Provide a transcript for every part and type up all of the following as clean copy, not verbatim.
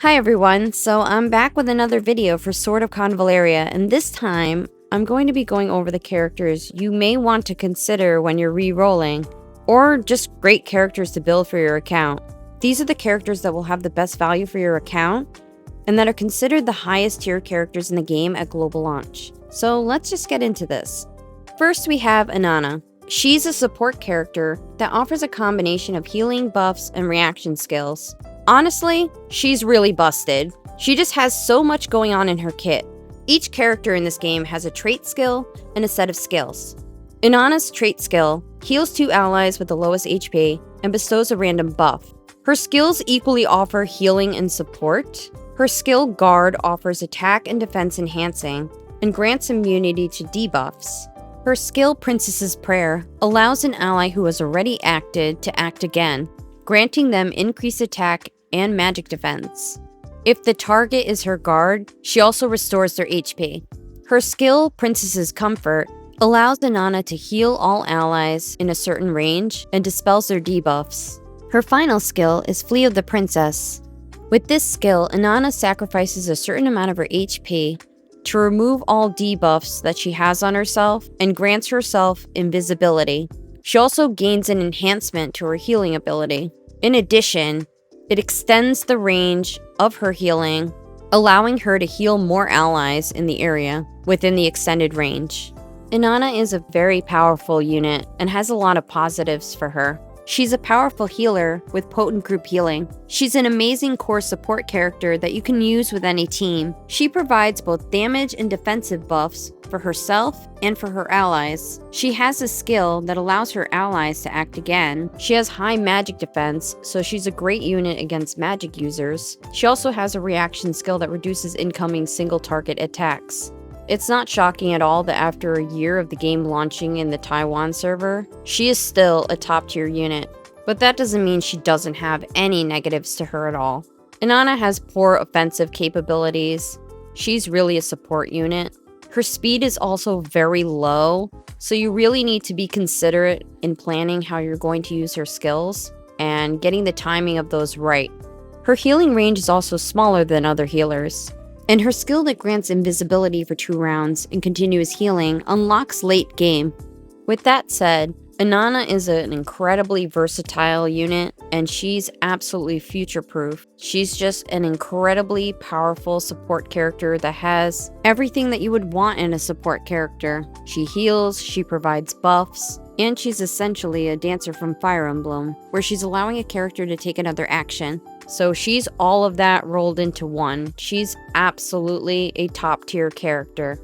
Hi everyone, so I'm back with another video for Sword of Convaleria, and this time I'm going to be going over the characters you may want to consider when you're re-rolling, or just great characters to build for your account. These are the characters that will have the best value for your account, and that are considered the highest tier characters in the game at global launch. So let's just get into this. First we have Inanna. She's a support character that offers a combination of healing, buffs, and reaction skills. Honestly, she's really busted. She just has so much going on in her kit. Each character in this game has a trait skill and a set of skills. Inanna's trait skill heals 2 allies with the lowest HP and bestows a random buff. Her skills equally offer healing and support. Her skill Guard offers attack and defense enhancing and grants immunity to debuffs. Her skill Princess's Prayer allows an ally who has already acted to act again, granting them increased attack and magic defense. If the target is her guard, she also restores their HP. Her skill, Princess's Comfort, allows Inanna to heal all allies in a certain range and dispels their debuffs. Her final skill is Flee of the Princess. With this skill, Inanna sacrifices a certain amount of her HP to remove all debuffs that she has on herself and grants herself invisibility. She also gains an enhancement to her healing ability. In addition, it extends the range of her healing, allowing her to heal more allies in the area within the extended range. Inanna is a very powerful unit and has a lot of positives for her. She's a powerful healer with potent group healing. She's an amazing core support character that you can use with any team. She provides both damage and defensive buffs for herself and for her allies. She has a skill that allows her allies to act again. She has high magic defense, so she's a great unit against magic users. She also has a reaction skill that reduces incoming single target attacks. It's not shocking at all that after a year of the game launching in the Taiwan server, she is still a top tier unit. But that doesn't mean she doesn't have any negatives to her at all. Inanna has poor offensive capabilities. She's really a support unit. Her speed is also very low, so you really need to be considerate in planning how you're going to use her skills and getting the timing of those right. Her healing range is also smaller than other healers. And her skill that grants invisibility for 2 rounds and continuous healing unlocks late game. With that said, Inanna is an incredibly versatile unit, and she's absolutely future-proof. She's just an incredibly powerful support character that has everything that you would want in a support character. She heals, she provides buffs, and she's essentially a dancer from Fire Emblem, where she's allowing a character to take another action. So she's all of that rolled into one. She's absolutely a top tier character.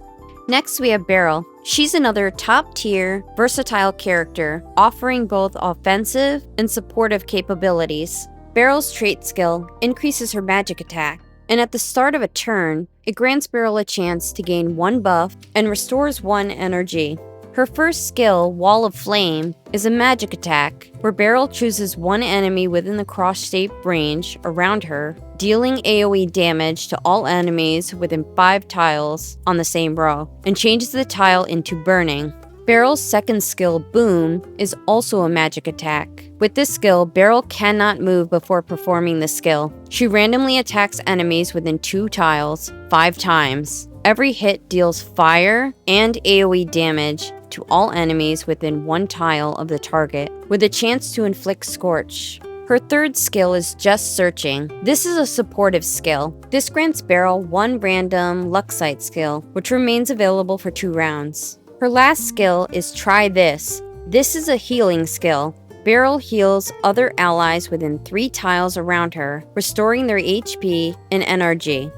Next we have Beryl. She's another top tier, versatile character, offering both offensive and supportive capabilities. Beryl's trait skill increases her magic attack, and at the start of a turn, it grants Beryl a chance to gain 1 buff and restores 1 energy. Her first skill, Wall of Flame, is a magic attack, where Beryl chooses 1 enemy within the cross-shaped range around her, dealing AoE damage to all enemies within 5 tiles on the same row, and changes the tile into burning. Beryl's second skill, Boom, is also a magic attack. With this skill, Beryl cannot move before performing the skill. She randomly attacks enemies within 2 tiles 5 times. Every hit deals fire and AoE damage to all enemies within 1 tile of the target, with a chance to inflict Scorch. Her third skill is Just Searching. This is a supportive skill. This grants Beryl 1 random Luxite skill, which remains available for 2 rounds. Her last skill is Try This. This is a healing skill. Beryl heals other allies within 3 tiles around her, restoring their HP and NRG.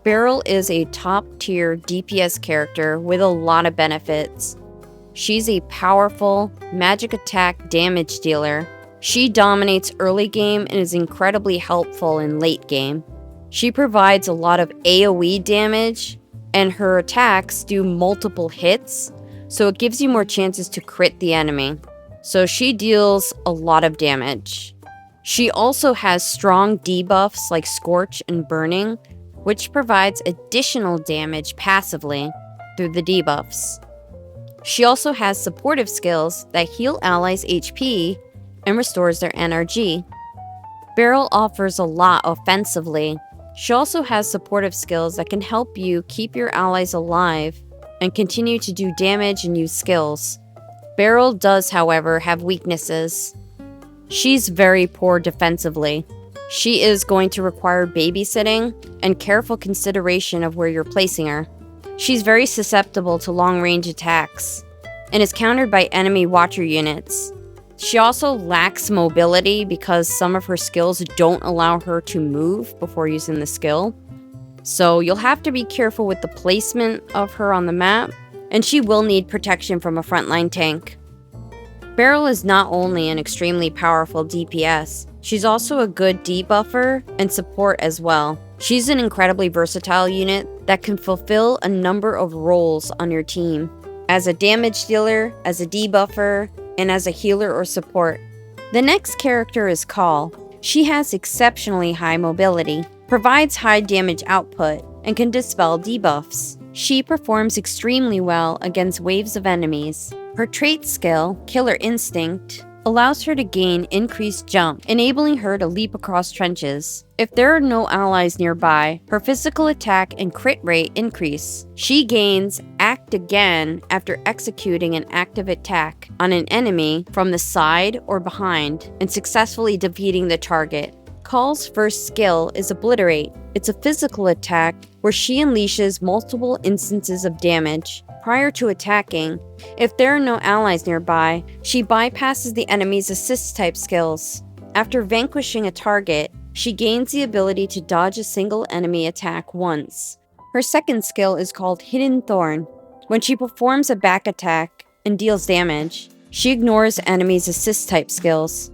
Beryl is a top-tier DPS character with a lot of benefits. She's a powerful magic attack damage dealer. She dominates early game and is incredibly helpful in late game. She provides a lot of AoE damage, and her attacks do multiple hits, so it gives you more chances to crit the enemy. So she deals a lot of damage. She also has strong debuffs like Scorch and Burning, which provides additional damage passively through the debuffs. She also has supportive skills that heal allies' HP and restores their NRG. Beryl offers a lot offensively. She also has supportive skills that can help you keep your allies alive and continue to do damage and use skills. Beryl does, however, have weaknesses. She's very poor defensively. She is going to require babysitting and careful consideration of where you're placing her. She's very susceptible to long-range attacks and is countered by enemy watcher units. She also lacks mobility because some of her skills don't allow her to move before using the skill. So you'll have to be careful with the placement of her on the map, and she will need protection from a frontline tank. Beryl is not only an extremely powerful DPS, she's also a good debuffer and support as well. She's an incredibly versatile unit that can fulfill a number of roles on your team, as a damage dealer, as a debuffer, and as a healer or support. The next character is Call. She has exceptionally high mobility, provides high damage output, and can dispel debuffs. She performs extremely well against waves of enemies. Her trait skill, Killer Instinct, allows her to gain increased jump, enabling her to leap across trenches. If there are no allies nearby, her physical attack and crit rate increase. She gains Act Again after executing an active attack on an enemy from the side or behind and successfully defeating the target. Call's first skill is Obliterate. It's a physical attack where she unleashes multiple instances of damage. Prior to attacking, if there are no allies nearby, she bypasses the enemy's assist-type skills. After vanquishing a target, she gains the ability to dodge a single enemy attack once. Her second skill is called Hidden Thorn. When she performs a back attack and deals damage, she ignores enemies' assist-type skills.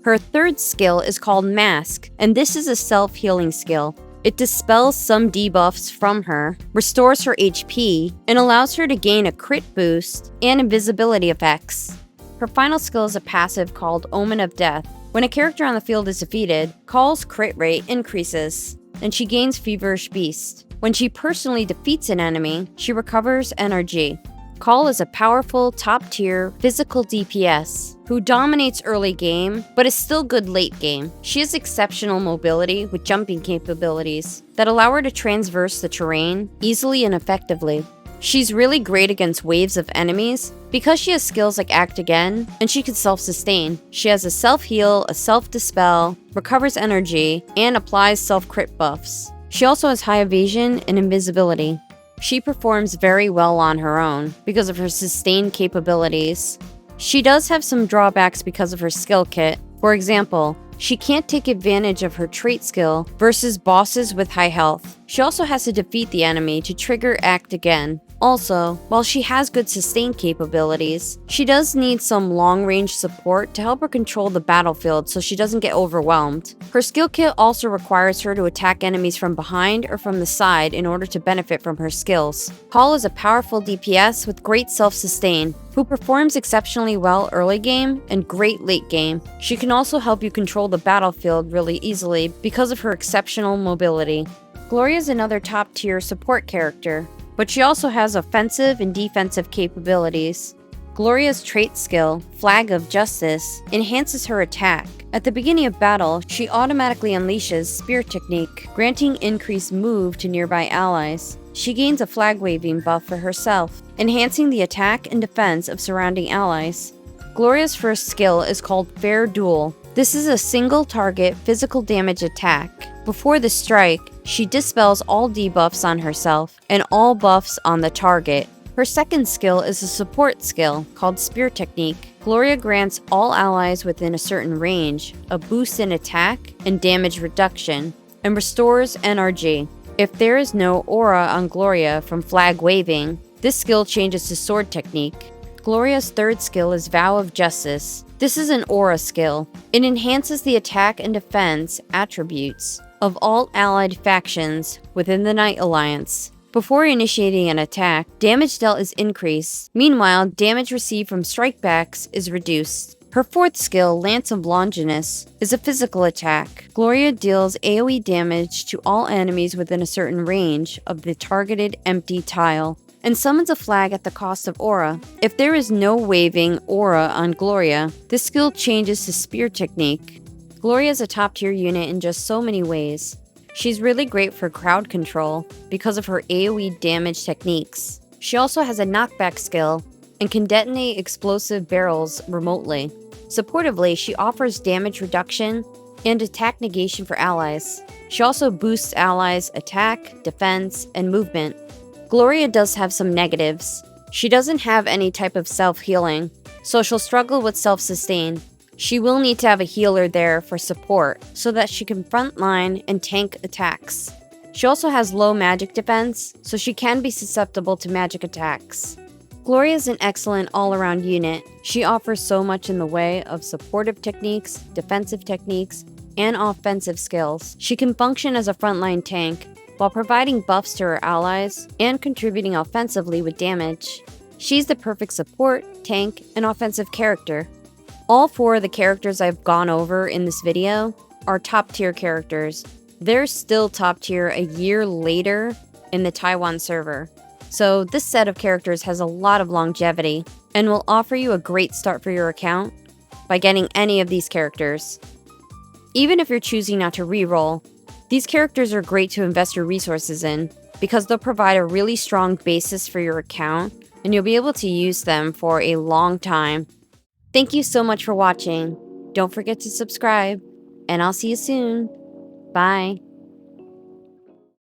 Her third skill is called Mask, and this is a self-healing skill. It dispels some debuffs from her, restores her HP, and allows her to gain a crit boost and invisibility effects. Her final skill is a passive called Omen of Death. When a character on the field is defeated, Call's crit rate increases, and she gains Feverish Beast. When she personally defeats an enemy, she recovers NRG. Call is a powerful, top-tier, physical DPS who dominates early game, but is still good late game. She has exceptional mobility with jumping capabilities that allow her to traverse the terrain easily and effectively. She's really great against waves of enemies because she has skills like Act Again, and she can self-sustain. She has a self-heal, a self-dispel, recovers energy, and applies self-crit buffs. She also has high evasion and invisibility. She performs very well on her own because of her sustained capabilities. She does have some drawbacks because of her skill kit. For example, she can't take advantage of her trait skill versus bosses with high health. She also has to defeat the enemy to trigger Act Again. Also, while she has good sustained capabilities, she does need some long-range support to help her control the battlefield so she doesn't get overwhelmed. Her skill kit also requires her to attack enemies from behind or from the side in order to benefit from her skills. Call is a powerful DPS with great self-sustain, who performs exceptionally well early game and great late game. She can also help you control the battlefield really easily because of her exceptional mobility. Gloria is another top-tier support character, but she also has offensive and defensive capabilities. Gloria's trait skill, Flag of Justice, enhances her attack. At the beginning of battle, she automatically unleashes Spear Technique, granting increased move to nearby allies. She gains a flag waving buff for herself, enhancing the attack and defense of surrounding allies. Gloria's first skill is called Fair Duel. This is a single target physical damage attack. Before the strike, she dispels all debuffs on herself and all buffs on the target. Her second skill is a support skill called Spear Technique. Gloria grants all allies within a certain range a boost in attack and damage reduction, and restores NRG. If there is no aura on Gloria from flag waving, this skill changes to Sword Technique. Gloria's third skill is Vow of Justice. This is an aura skill. It enhances the attack and defense attributes of all allied factions within the Knight Alliance. Before initiating an attack, damage dealt is increased. Meanwhile, damage received from strikebacks is reduced. Her fourth skill, Lance of Longinus, is a physical attack. Gloria deals AoE damage to all enemies within a certain range of the targeted empty tile, and summons a flag at the cost of aura. If there is no waving aura on Gloria, this skill changes to Spear Technique. Gloria is a top-tier unit in just so many ways. She's really great for crowd control because of her AoE damage techniques. She also has a knockback skill and can detonate explosive barrels remotely. Supportively, she offers damage reduction and attack negation for allies. She also boosts allies' attack, defense, and movement. Gloria does have some negatives. She doesn't have any type of self-healing, so she'll struggle with self-sustain. She will need to have a healer there for support so that she can frontline and tank attacks. She also has low magic defense, so she can be susceptible to magic attacks. Gloria is an excellent all-around unit. She offers so much in the way of supportive techniques, defensive techniques, and offensive skills. She can function as a frontline tank while providing buffs to her allies and contributing offensively with damage. She's the perfect support, tank, and offensive character. All 4 of the characters I've gone over in this video are top-tier characters. They're still top-tier a year later in the Taiwan server. So this set of characters has a lot of longevity and will offer you a great start for your account by getting any of these characters. Even if you're choosing not to reroll, these characters are great to invest your resources in because they'll provide a really strong basis for your account and you'll be able to use them for a long time. Thank you so much for watching. Don't forget to subscribe, and I'll see you soon. Bye.